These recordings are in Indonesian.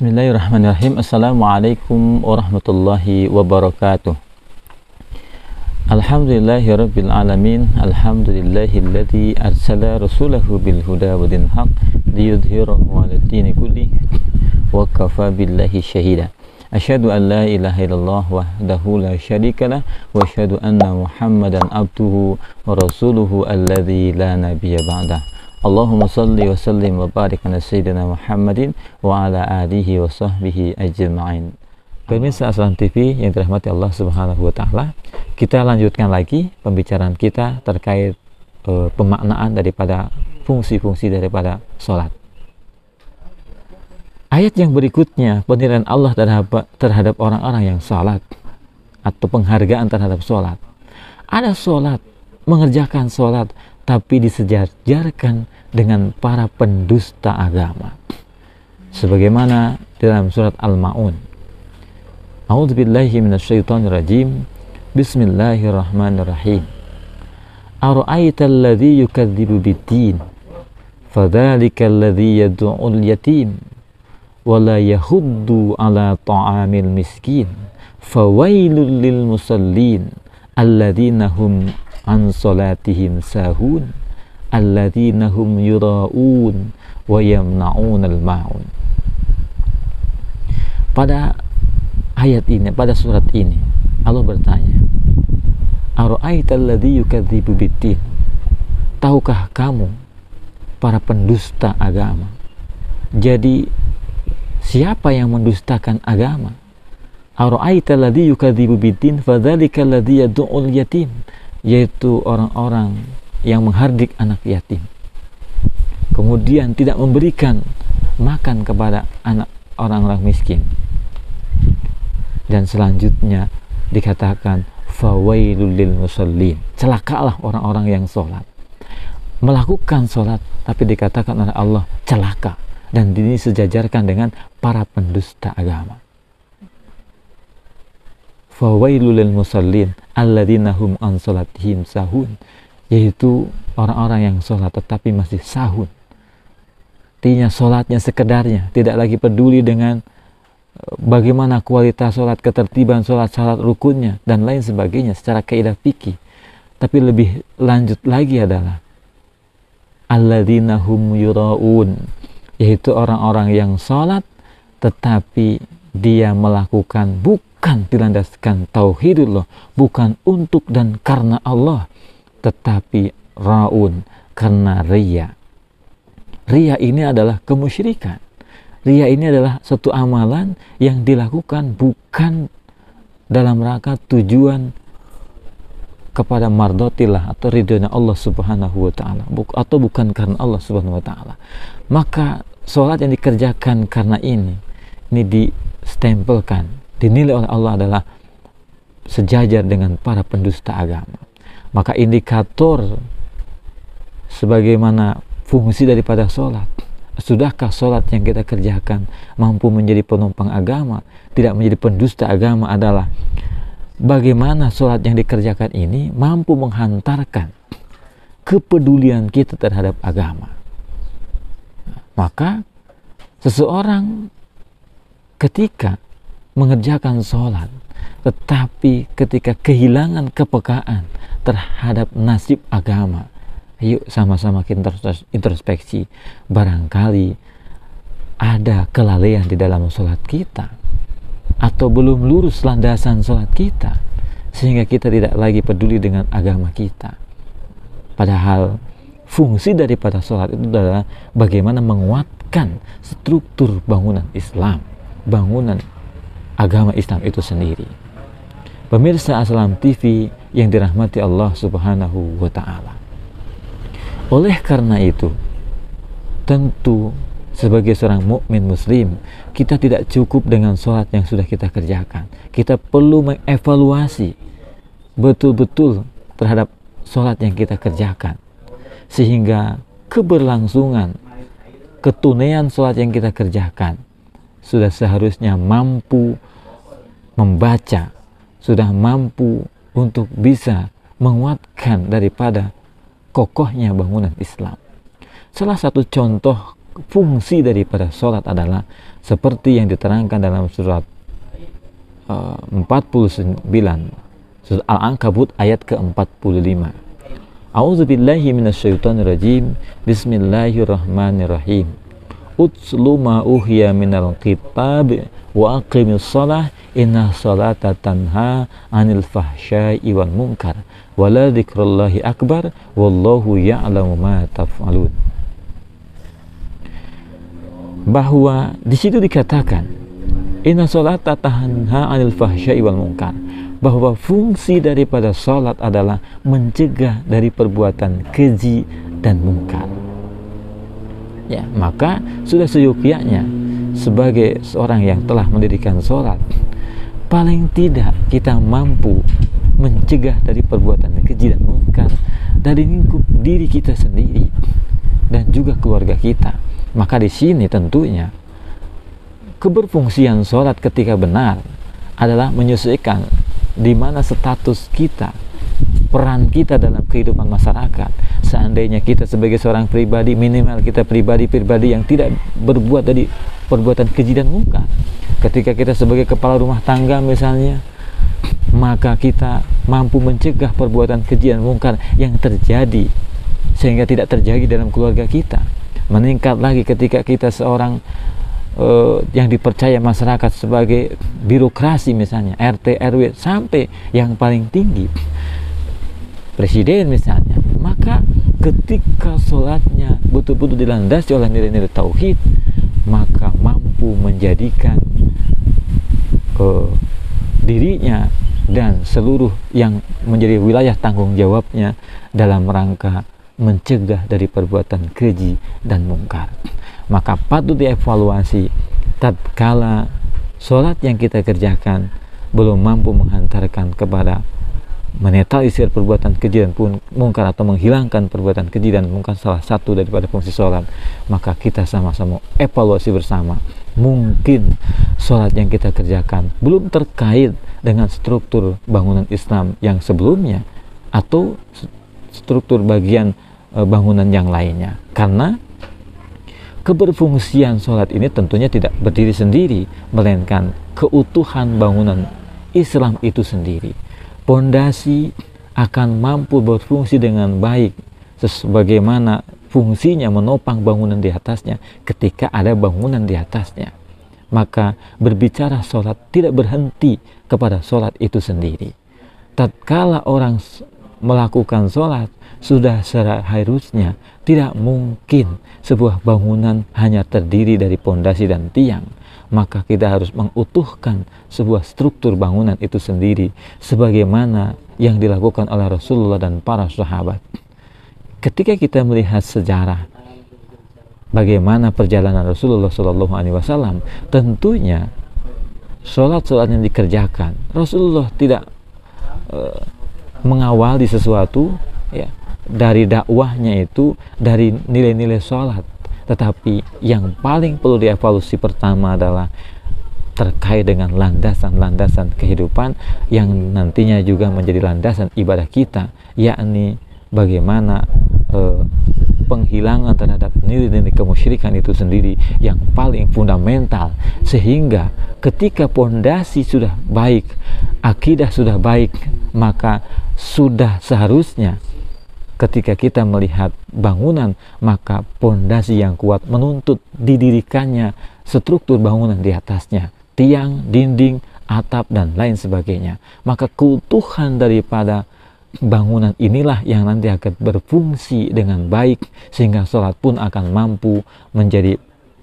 Bismillahirrahmanirrahim. Assalamualaikum warahmatullahi wabarakatuh. Alhamdulillahirabbil alamin. Alhamdulillahilladzi arsala rasulahu bil huda wa dinil haq liyudhhirahu 'alad dini kulli wa kafa billahi syahida. Asyhadu an la ilaha illallah wahdahu la syarikalah wa asyhadu anna Muhammadan abduhu wa rasuluhu alladzi la nabiyya ba'dah. Allahumma salli wa sallim wa barik ala sayyidina Muhammadin wa ala alihi wa sahbihi ajma'in. Pemirsa Aslam TV yang dirahmati Allah Subhanahu wa taala, kita lanjutkan lagi pembicaraan kita terkait pemaknaan daripada fungsi-fungsi daripada salat. Ayat yang berikutnya, penilaian Allah terhadap orang-orang yang salat atau penghargaan terhadap salat. Ada salat, mengerjakan salat, tapi disejajarkan dengan para pendusta agama. Sebagaimana dalam surat Al-Ma'un. A'udzubillahi minasyaitonirrajim. Bismillahirrahmanirrahim. Ara'aital ladzi yukadzibu bid-din, fadzalikal ladzi yad'ul yatim wa la yahuddu 'ala ta'amil miskin, fawailul lil musallin alladzina hum an salatihim sahun alladzina hum yura'un wa yamna'unal ma'un. Pada ayat ini, pada surat ini, Allah bertanya, Ara'aital ladzi yukadzibu bid-din, tahukah kamu para pendusta agama? Jadi siapa yang mendustakan agama? Ara'aital ladzi yukadzibu bid-din fadzalikal ladzi yad'ul yatim, yaitu orang-orang yang menghardik anak yatim, kemudian tidak memberikan makan kepada anak orang-orang miskin. Dan selanjutnya dikatakan fawailul lil musallin, celakalah orang-orang yang sholat, melakukan sholat tapi dikatakan oleh Allah celaka, dan ini sejajarkan dengan para pendusta agama. Fawailul lil musallin alladzina hum an salatihim sahun, yaitu orang-orang yang sholat tetapi masih sahun. Artinya sholatnya sekedarnya, tidak lagi peduli dengan bagaimana kualitas sholat, ketertiban sholat, syarat rukunnya dan lain sebagainya secara kaidah fikih. Tapi lebih lanjut lagi adalah alladzina hum yura'un, yaitu orang-orang yang sholat tetapi dia melakukan bukan dilandaskan tauhidullah, bukan untuk dan karena Allah, tetapi ra'un, karena riya. Riya ini adalah kemusyrikan. Riya ini adalah suatu amalan yang dilakukan bukan dalam rangka tujuan kepada mardotillah atau ridhonya Allah Subhanahu wa ta'ala, atau bukan karena Allah Subhanahu wa ta'ala. Maka sholat yang dikerjakan karena ini distempelkan, dinilai oleh Allah adalah sejajar dengan para pendusta agama. Maka indikator sebagaimana fungsi daripada sholat, sudahkah sholat yang kita kerjakan mampu menjadi penopang agama, tidak menjadi pendusta agama, adalah bagaimana sholat yang dikerjakan ini mampu menghantarkan kepedulian kita terhadap agama. Maka seseorang ketika mengerjakan sholat tetapi ketika kehilangan kepekaan terhadap nasib agama, yuk sama-sama kita introspeksi. Barangkali ada kelalaian di dalam sholat kita, atau belum lurus landasan sholat kita, sehingga kita tidak lagi peduli dengan agama kita. Padahal fungsi daripada sholat itu adalah bagaimana menguatkan struktur bangunan Islam, bangunan agama Islam itu sendiri. Pemirsa Aslam TV yang dirahmati Allah Subhanahu wa ta'ala, oleh karena itu, tentu sebagai seorang mukmin muslim, kita tidak cukup dengan sholat yang sudah kita kerjakan. Kita perlu mengevaluasi betul-betul terhadap sholat yang kita kerjakan, sehingga keberlangsungan, ketunaian sholat yang kita kerjakan sudah seharusnya mampu membaca, sudah mampu untuk bisa menguatkan daripada kokohnya bangunan Islam. Salah satu contoh fungsi daripada sholat adalah seperti yang diterangkan dalam surat 49 surat Al-Ankabut ayat ke-45. A'udzubillahi minasyaitonirrajim. Bismillahirrahmanirrahim. Utslu ma uhiya minal kitab wa aqimis shalah inna sholata tanha 'anil fahsya'i wal munkar wa la dzikrullahi akbar wallahu ya'lamu ma taf'alun. Bahwa di situ dikatakan inna sholata tanha 'anil fahsya'i wal munkar, bahwa fungsi daripada sholat adalah mencegah dari perbuatan keji dan mungkar. Ya, maka sudah seyogyanya sebagai seorang yang telah mendirikan sholat, paling tidak kita mampu mencegah dari perbuatan keji dan mungkar dari lingkup diri kita sendiri dan juga keluarga kita. Maka di sini tentunya keberfungsian sholat ketika benar adalah menyesuaikan di mana status kita, peran kita dalam kehidupan masyarakat. Seandainya kita sebagai seorang pribadi, minimal kita pribadi yang tidak berbuat dari perbuatan keji dan mungkar. Ketika kita sebagai kepala rumah tangga misalnya, maka kita mampu mencegah perbuatan keji dan mungkar yang terjadi sehingga tidak terjadi dalam keluarga kita. Meningkat lagi ketika kita seorang yang dipercaya masyarakat sebagai birokrasi misalnya, RT, RW, sampai yang paling tinggi presiden misalnya, maka ketika sholatnya betul-betul dilandasi oleh nilai-nilai tauhid, maka mampu menjadikan dirinya dan seluruh yang menjadi wilayah tanggung jawabnya dalam rangka mencegah dari perbuatan keji dan mungkar. Maka patut dievaluasi tatkala sholat yang kita kerjakan belum mampu menghantarkan kepada menetralisir perbuatan keji dan mungkar atau menghilangkan perbuatan keji dan mungkar, salah satu daripada fungsi sholat, maka kita sama-sama evaluasi bersama. Mungkin sholat yang kita kerjakan belum terkait dengan struktur bangunan Islam yang sebelumnya atau struktur bagian bangunan yang lainnya, karena keberfungsian sholat ini tentunya tidak berdiri sendiri, melainkan keutuhan bangunan Islam itu sendiri. Pondasi akan mampu berfungsi dengan baik sebagaimana fungsinya menopang bangunan di atasnya ketika ada bangunan di atasnya. Maka berbicara sholat tidak berhenti kepada sholat itu sendiri. Tatkala orang melakukan sholat, sudah seharusnya tidak mungkin sebuah bangunan hanya terdiri dari pondasi dan tiang. Maka kita harus mengutuhkan sebuah struktur bangunan itu sendiri sebagaimana yang dilakukan oleh Rasulullah dan para sahabat. Ketika kita melihat sejarah bagaimana perjalanan Rasulullah SAW, tentunya sholat-sholat yang dikerjakan, Rasulullah tidak mengawali sesuatu ya dari dakwahnya itu dari nilai-nilai sholat. Tetapi yang paling perlu dievaluasi pertama adalah terkait dengan landasan-landasan kehidupan yang nantinya juga menjadi landasan ibadah kita, yakni bagaimana penghilangan terhadap nilai-nilai kemusyrikan itu sendiri yang paling fundamental, sehingga ketika pondasi sudah baik, akidah sudah baik, maka sudah seharusnya ketika kita melihat bangunan, maka pondasi yang kuat menuntut didirikannya struktur bangunan di atasnya, tiang, dinding, atap, dan lain sebagainya. Maka keutuhan daripada bangunan inilah yang nanti akan berfungsi dengan baik, sehingga sholat pun akan mampu menjadi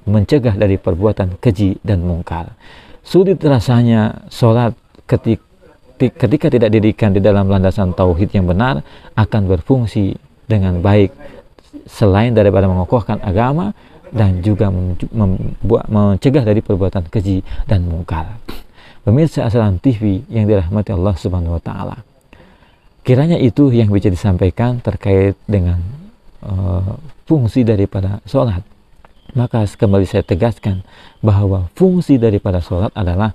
mencegah dari perbuatan keji dan mungkar. Sulit rasanya sholat ketika tidak didirikan di dalam landasan tauhid yang benar akan berfungsi dengan baik, selain daripada mengokohkan agama dan juga mencegah dari perbuatan keji dan mungkar. Pemirsa Assalam TV yang dirahmati Allah Subhanahu wa taala, kiranya itu yang bisa disampaikan terkait dengan fungsi daripada sholat. Maka kembali saya tegaskan bahwa fungsi daripada sholat adalah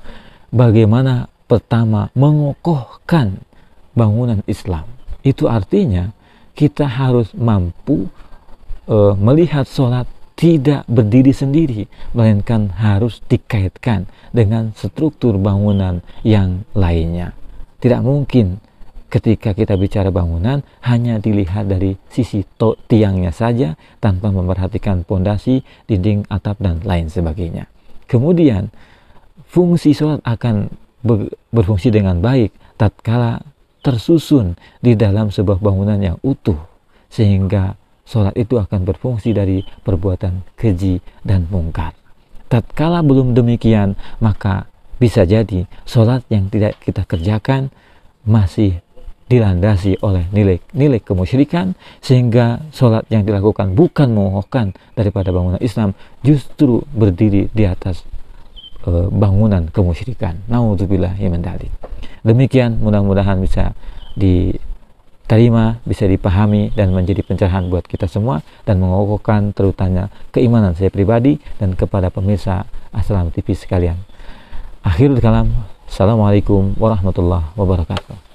bagaimana pertama mengokohkan bangunan Islam. Itu artinya kita harus mampu melihat sholat tidak berdiri sendiri, melainkan harus dikaitkan dengan struktur bangunan yang lainnya. Tidak mungkin ketika kita bicara bangunan hanya dilihat dari sisi tiangnya saja tanpa memperhatikan pondasi, dinding, atap, dan lain sebagainya. Kemudian fungsi sholat akan berfungsi dengan baik tatkala tersusun di dalam sebuah bangunan yang utuh, sehingga sholat itu akan berfungsi dari perbuatan keji dan mungkar. Tatkala belum demikian, maka bisa jadi sholat yang tidak kita kerjakan masih dilandasi oleh nilai kemusyrikan, sehingga sholat yang dilakukan bukan mengokohkan daripada bangunan Islam, justru berdiri di atas bangunan kemusyrikan. Naudzubillahi min dzalik. Demikian, mudah-mudahan bisa diterima, bisa dipahami, dan menjadi pencerahan buat kita semua, dan mengokohkan terutama keimanan saya pribadi dan kepada pemirsa Assalam TV sekalian. Akhirul kalam, assalamualaikum warahmatullahi wabarakatuh.